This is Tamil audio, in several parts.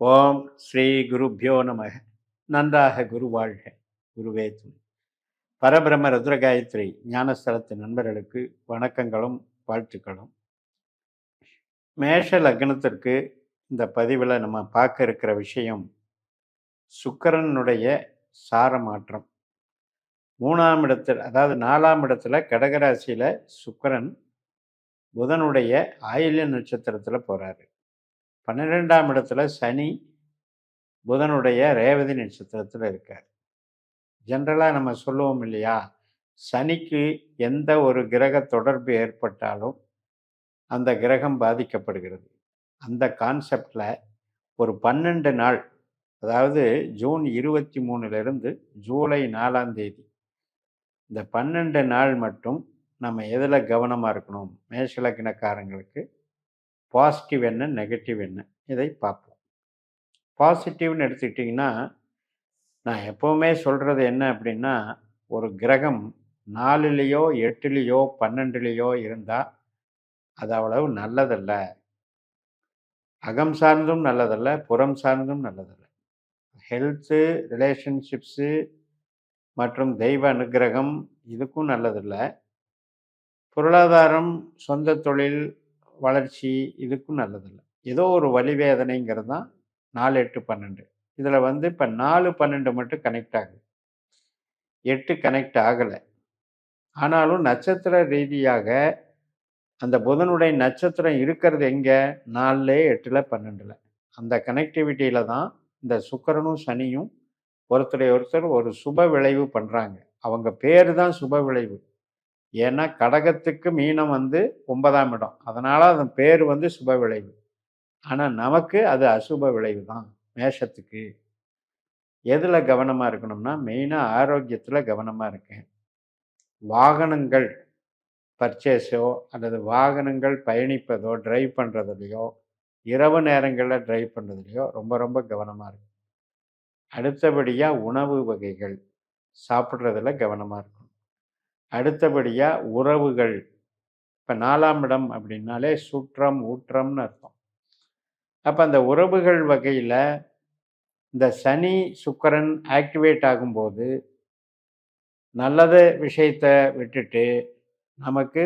ஓம் ஸ்ரீ குருப்யோ நமக. நன்றாக குரு வாழ்க. குருவே துணை. பரபிரம ருத்ரகாயத்ரி ஞானஸ்தலத்து நண்பர்களுக்கு வணக்கங்களும் வாழ்த்துக்களும். மேஷ லக்னத்திற்கு இந்த பதிவில் நம்ம பார்க்க இருக்கிற விஷயம் சுக்கிரனுடைய சார மாற்றம். 3ஆம் இடத்தில், அதாவது 4ஆம் இடத்துல கடகராசியில் சுக்கிரன் புதனுடைய ஆயில்ய நட்சத்திரத்தில் போகிறாரு. 12ஆம் இடத்துல சனி புதனுடைய ரேவதி நட்சத்திரத்தில் இருக்கார். ஜென்ரலாக நம்ம சொல்லுவோம் இல்லையா, சனிக்கு எந்த ஒரு கிரக தொடர்பு ஏற்பட்டாலும் அந்த கிரகம் பாதிக்கப்படுகிறது. அந்த கான்செப்டில் ஒரு 12 நாள், அதாவது ஜூன் 23லிருந்து ஜூலை 4ஆம் தேதி, இந்த 12 நாள் மட்டும் நம்ம எதில் கவனமாக இருக்கணும், மேஷலக்னக்காரங்களுக்கு பாசிட்டிவ் என்ன நெகட்டிவ் என்ன இதை பார்ப்போம். பாசிட்டிவ்னு எடுத்துக்கிட்டிங்கன்னா, நான் எப்போவுமே சொல்கிறது என்ன அப்படின்னா, ஒரு கிரகம் 4லேயோ 8லேயோ 12லேயோ இருந்தால் அது அவ்வளவு நல்லதல்ல. அகம் சார்ந்தும் நல்லதல்ல, புறம் சார்ந்தும் நல்லதல்ல. ஹெல்த்து, ரிலேஷன்ஷிப்ஸு மற்றும் தெய்வ அனுக்கிரகம் இதுக்கும் நல்லதில்லை. பொருளாதாரம், சொந்த தொழில் வளர்ச்சி இதுக்கும் நல்லதில்லை. ஏதோ ஒரு வலிவேதனைங்கிறது தான் 4, 8, 12. இதில் இப்போ 4, 12 மட்டும் கனெக்ட் ஆகுது, 8 கனெக்ட் ஆகலை. ஆனாலும் நட்சத்திர ரீதியாக அந்த புதனுடைய நட்சத்திரம் இருக்கிறது எங்கே, 4, 8, 12. அந்த கனெக்டிவிட்டியில் தான் இந்த சுக்கிரனும் சனியும் ஒருத்தரை ஒருத்தர் ஒரு சுப விளைவு பண்ணுறாங்க. அவங்க பேர் தான் சுப விளைவு. ஏன்னா கடகத்துக்கு மீனம் 9ஆம் இடம், அதனால் அதன் பேர் சுப விளைவு. ஆனால் நமக்கு அது அசுப விளைவு தான். மேஷத்துக்கு எதில் கவனமாக இருக்கணும்னா, மெயினாக ஆரோக்கியத்தில் கவனமாக இருக்கேன். வாகனங்கள் பர்ச்சேஸோ அல்லது வாகனங்கள் பயணிப்பதோ டிரைவ் பண்ணுறதுலையோ, இரவு நேரங்களில் டிரைவ் பண்ணுறதுலையோ ரொம்ப ரொம்ப கவனமாக இருக்கும். அடுத்தபடியாக உணவு வகைகள் சாப்பிட்றதுல கவனமாக இருக்கணும். அடுத்தபடியாக உறவுகள். இப்போ 4ஆம் இடம் அப்படின்னாலே சுற்றம் ஊற்றம்னு அர்த்தம். அப்போ அந்த உறவுகள் வகையில் இந்த சனி சுக்கிரன் ஆக்டிவேட் ஆகும்போது நல்லத விஷயத்தை விட்டுட்டு நமக்கு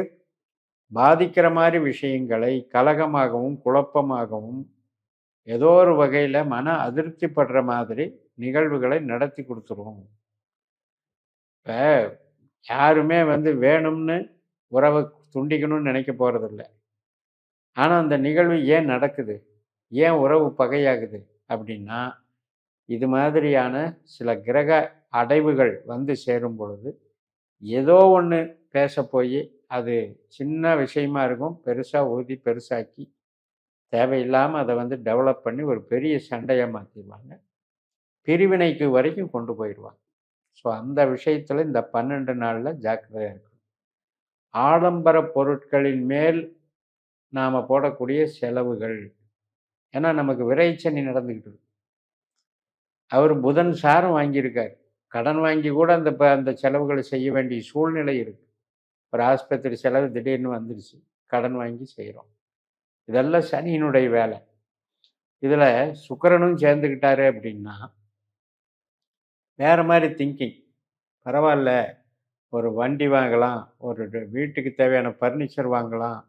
பாதிக்கிற மாதிரி விஷயங்களை கலகமாகவும் குழப்பமாகவும் ஏதோ ஒரு வகையில் மன அதிருப்தி படுற மாதிரி நிகழ்வுகளை நடத்தி கொடுத்துருவோம். இப்போ யாருமே வேணும்னு உறவை துண்டிக்கணும்னு நினைக்க போகிறதில்ல. ஆனால் அந்த நிகழ்வு ஏன் நடக்குது, ஏன் உறவு பகையாகுது அப்படின்னா, இது மாதிரியான சில கிரக அடைவுகள் சேரும் பொழுது ஏதோ ஒன்று பேச போய் அது சின்ன விஷயமா இருக்கும், பெருசாக ஊதி பெருசாக்கி தேவையில்லாமல் அதை டெவலப் பண்ணி ஒரு பெரிய சண்டையாக மாற்றிடுவாங்க, பிரிவினைக்கு வரைக்கும் கொண்டு போயிடுவாங்க. ஸோ அந்த விஷயத்தில் இந்த 12 நாளில் ஜாக்கிரதையாக இருக்கணும். ஆடம்பர பொருட்களின் மேல் நாம் போடக்கூடிய செலவுகள், ஏன்னா நமக்கு விரைச்சனி நடந்துக்கிட்டு இருக்கு. அவர் புதன் சாரம் வாங்கியிருக்கார், கடன் வாங்கி கூட அந்த செலவுகளை செய்ய வேண்டிய சூழ்நிலை இருக்குது. ஒரு ஆஸ்பத்திரி செலவு திடீர்னு வந்துடுச்சு, கடன் வாங்கி செய்கிறோம். இதெல்லாம் சனியினுடைய வேலை. இதில் சுக்கிரனும் சேர்ந்துக்கிட்டாரு அப்படின்னா வேறு மாதிரி திங்கிங். பரவாயில்ல, ஒரு வண்டி வாங்கலாம், ஒரு வீட்டுக்கு தேவையான ஃபர்னிச்சர் வாங்கலாம்,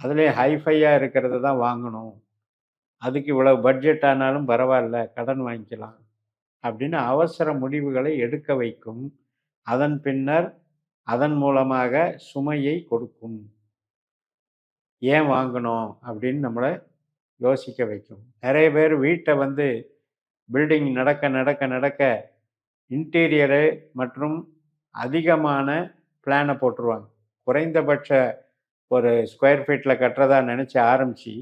அதுலேயே ஹைஃபையாக இருக்கிறது தான் வாங்கணும், அதுக்கு இவ்வளவு பட்ஜெட் ஆனாலும் பரவாயில்ல கடன் வாங்கிக்கலாம் அப்படின்னு அவசர முடிவுகளை எடுக்க வைக்கும். அதன் பின்னர் அதன் மூலமாக சுமையை கொடுக்கும். ஏன் வாங்கணும் அப்படின்னு நம்மளை யோசிக்க வைக்கும். நிறைய பேர் வீட்டை பில்டிங் நடக்க நடக்க நடக்க இன்டீரியரு மற்றும் அதிகமான பிளானை போட்டுருவாங்க. குறைந்தபட்ச ஒரு ஸ்கொயர் ஃபீட்டில் கட்டுறதா நினச்சி ஆரம்பித்து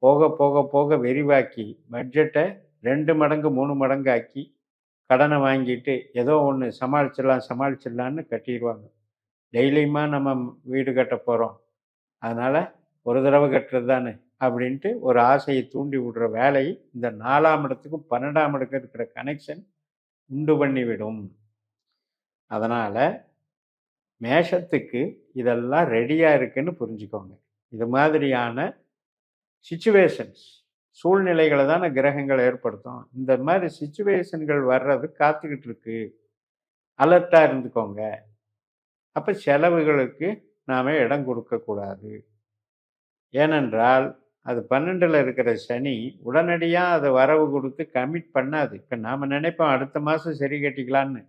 போக போக போக விரிவாக்கி பட்ஜெட்டை 2 மடங்கு 3 மடங்கு ஆக்கி கடனை வாங்கிட்டு ஏதோ ஒன்று சமாளிச்சிடலான்னு கட்டிடுவாங்க. டெய்லியுமா நம்ம வீடு கட்ட போகிறோம், அதனால் ஒரு தடவை கட்டுறது தானே அப்படின்ட்டு ஒரு ஆசையை தூண்டி விடுற வேலை இந்த 4ஆம் இடத்துக்கும் 12ஆம் இடத்துக்கு இருக்கிற கனெக்ஷன் உண்டு பண்ணிவிடும். அதனால் மேஷத்துக்கு இதெல்லாம் ரெடியாக இருக்குன்னு புரிஞ்சுக்கோங்க. இது மாதிரியான சிச்சுவேஷன்ஸ் சூழ்நிலைகளை தானே கிரகங்கள் ஏற்படுத்தும். இந்த மாதிரி சிச்சுவேஷன்கள் வர்றது காத்துக்கிட்டு இருக்கு. அலர்ட்டா இருந்துக்கோங்க. அப்ப செலவுகளுக்கு நாம இடம் கொடுக்கக்கூடாது. ஏனென்றால் அது 12ல இருக்கிற சனி உடனடியா அத வரவு கொடுத்து கமிட் பண்ணாது. இப்ப நாம நினைப்போம் அடுத்த மாசம் சரி கட்டிக்கலான்னு.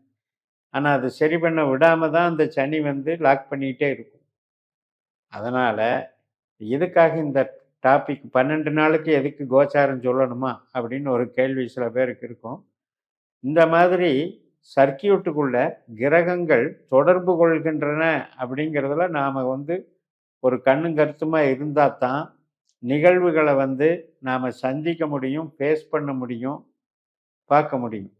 ஆனா அது சரி பண்ண விடாம தான் அந்த சனி வந்து லாக் பண்ணிக்கிட்டே இருக்கும். அதனால எதுக்காக இந்த டாபிக் 12 நாளுக்கு எதுக்கு கோச்சாரம் சொல்லணுமா? அப்படின்னு ஒரு கேள்வி சில பேருக்கு இருக்கும். இந்த மாதிரி சர்க்யூட்டுக்குள்ள கிரகங்கள் தொடர்பு கொள்கின்றன அப்படிங்கிறதுல நாம வந்து ஒரு கண்ணும் கருத்துமா இருந்தா தான் நிகழ்வுகளை வந்து நாம சந்திக்க முடியும், ஃபேஸ் பண்ண முடியும், பார்க்க முடியும்.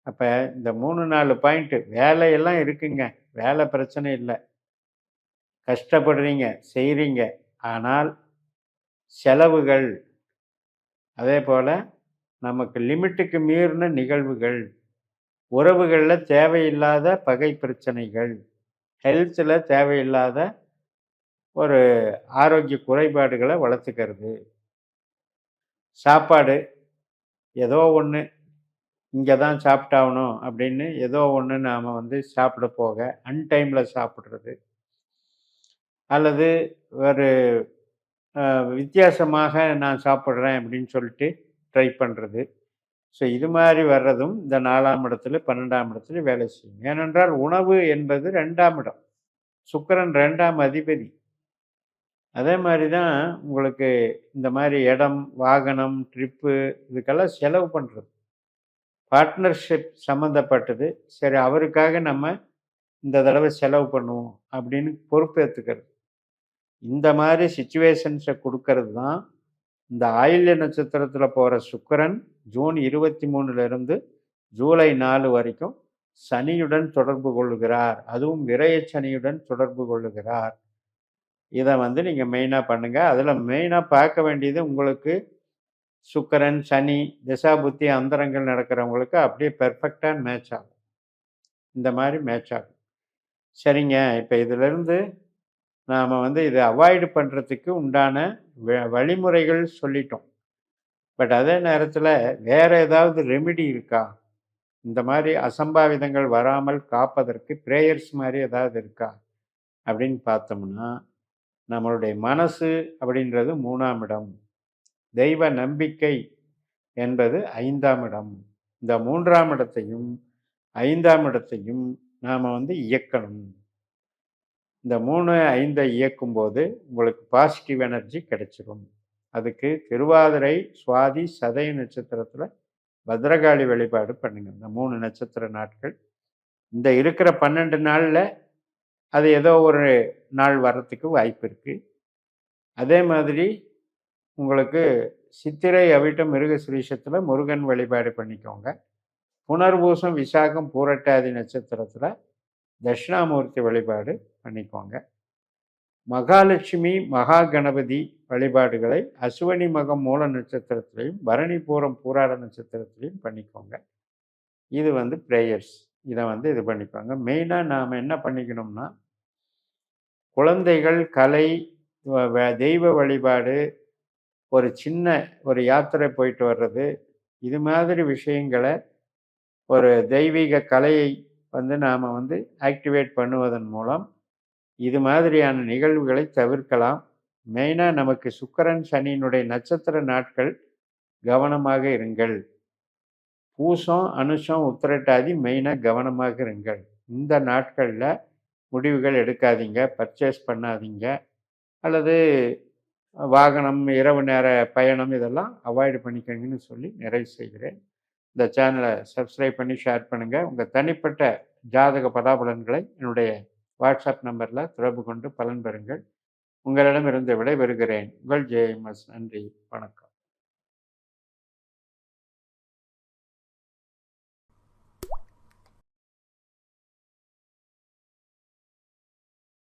அப்ப இந்த 3, 4 பாயிண்ட் வேலையெல்லாம் இருக்குங்க. வேலை பிரச்சனை இல்ல. கஷ்டப்படுறீங்க, செய்றீங்க. ஆனால் செலவுகள், அதேபோல நமக்கு லிமிட்டுக்கு மீறின நிகழ்வுகள், உறவுகள்ல தேவையில்லாத பகை பிரச்சனைகள், ஹெல்த்ல தேவையில்லாத ஒரு ஆரோக்கிய குறைபாடுகளை வளர்த்துக்கிறது. சாப்பாடு ஏதோ ஒண்ணு, இங்க தான் சாப்பிட்டாகணும் அப்படின்னு ஏதோ ஒண்ணு நாம வந்து சாப்பிட போக அன்டைம்ல சாப்பிடுறது. அல்லது ஒரு வித்தியாசமாக நான் சாப்பிட்றேன் அப்படின்னு சொல்லிட்டு ட்ரை பண்றது. ஸோ இது மாதிரி வர்றதும் இந்த 4ஆம் இடத்துல 12ஆம் இடத்துல வேலை செய்யும். ஏனென்றால் உணவு என்பது 2ஆம் இடம். சுக்கிரன் 2ஆம் அதிபதி. அதே மாதிரி தான் உங்களுக்கு இந்த மாதிரி இடம், வாகனம், ட்ரிப்பு இதுக்கெல்லாம் செலவு பண்றது. பார்ட்னர்ஷிப் சம்மந்தப்பட்டது. சரி அவருக்காக நம்ம இந்த தடவை செலவு பண்ணுவோம் அப்படின்னு பொறுப்பேத்துக்கிறது. இந்த மாதிரி சிச்சுவேஷன்ஸை கொடுக்கறது தான் இந்த ஆயில்ய நட்சத்திரத்துல போற சுக்கிரன் ஜூன் 23ல இருந்து ஜூலை 4 வரைக்கும் சனியுடன் தொடர்பு கொள்ளுகிறார். அதுவும் விரய சனியுடன் தொடர்பு கொள்ளுகிறார். இதை வந்து நீங்க மெயினா பண்ணுங்க. அதுல மெயினா பார்க்க வேண்டியது உங்களுக்கு சுக்கிரன், சனி, திசாபுத்தி அந்தரங்கள் நடக்கிறவங்களுக்கு அப்படியே பெர்ஃபெக்டா மேட்ச் ஆகும். இந்த மாதிரி மேட்ச் ஆகும். சரிங்க. இப்ப இதுல இருந்து நாம வந்து இதை அவாய்டு பண்றதுக்கு உண்டான வழிமுறைகள் சொல்லிட்டோம். பட் அதே நேரத்துல வேற ஏதாவது ரெமிடி இருக்கா? இந்த மாதிரி அசம்பாவிதங்கள் வராமல் காப்பதற்கு பிரேயர்ஸ் மாதிரி ஏதாவது இருக்கா? அப்படின்னு பார்த்தோம்னா, நம்மளுடைய மனசு அப்படின்றது 3ஆம் இடம். தெய்வ நம்பிக்கை என்பது 5ஆம் இடம். இந்த 3ஆம் இடத்தையும் 5ஆம் இடத்தையும் நாம வந்து இயக்கணும். இந்த 3, 5 இயக்கும்போது உங்களுக்கு பாசிட்டிவ் எனர்ஜி கிடைச்சிடும். அதுக்கு திருவாதிரை, சுவாதி, சதய நட்சத்திரத்துல பத்ரகாளி வழிபாடு பண்ணுங்க. இந்த 3 நட்சத்திர நாட்கள். இந்த இருக்கிற 12 நாள்ல அது ஏதோ ஒரு நாள் வர்றதுக்கு வாய்ப்பு இருக்கு. அதே மாதிரி உங்களுக்கு சித்திரை, அவிட்டம், மிருகசீரிஷத்துல முருகன் வழிபாடு பண்ணிக்கோங்க. புனர்பூசம், விசாகம், பூரட்டாதி நட்சத்திரத்துல தட்சிணாமூர்த்தி வழிபாடு பண்ணிக்கோங்க. மகாலட்சுமி, மகா கணபதி வழிபாடுகளை அசுவனி மகம் மூல நட்சத்திரத்திலையும் பரணி பூரம் பூராட நட்சத்திரத்திலையும் பண்ணிக்கோங்க. இது வந்து பிரேயர்ஸ். இதை வந்து இது பண்ணிக்கோங்க. மெயினாக நாம் என்ன பண்ணிக்கணும்னா, குழந்தைகள், கலை, தெய்வ வழிபாடு, ஒரு சின்ன ஒரு யாத்திரை போயிட்டு வர்றது, இது மாதிரி விஷயங்களை ஒரு தெய்வீக கலையை வந்து நாம் வந்து ஆக்டிவேட் பண்ணுவதன் மூலம் இது மாதிரியான நிகழ்வுகளை தவிர்க்கலாம். மெயினாக நமக்கு சுக்கிரன், சனியினுடைய நட்சத்திர நாட்கள் கவனமாக இருங்கள். பூசம், அனுஷம், உத்திரட்டாதி மெயினாக கவனமாக இருங்கள். இந்த நாட்களில் முடிவுகள் எடுக்காதீங்க, பர்ச்சேஸ் பண்ணாதீங்க, அல்லது வாகனம், இரவு நேர பயணம் இதெல்லாம் அவாய்டு பண்ணிக்கங்கன்னு சொல்லி நிறைவு செய்கிறேன். இந்த சேனலை சப்ஸ்கிரைப் பண்ணி ஷேர் பண்ணுங்கள். உங்கள் தனிப்பட்ட ஜாதக பலாபலன்களை என்னுடைய வாட்ஸ்அப் நம்பரில் தொடர்பு கொண்டு பலன் பெறுங்கள். உங்களிடமிருந்து விடைபெறுகிறேன். உங்கள் ஜேஎம்எஸ். நன்றி, வணக்கம்.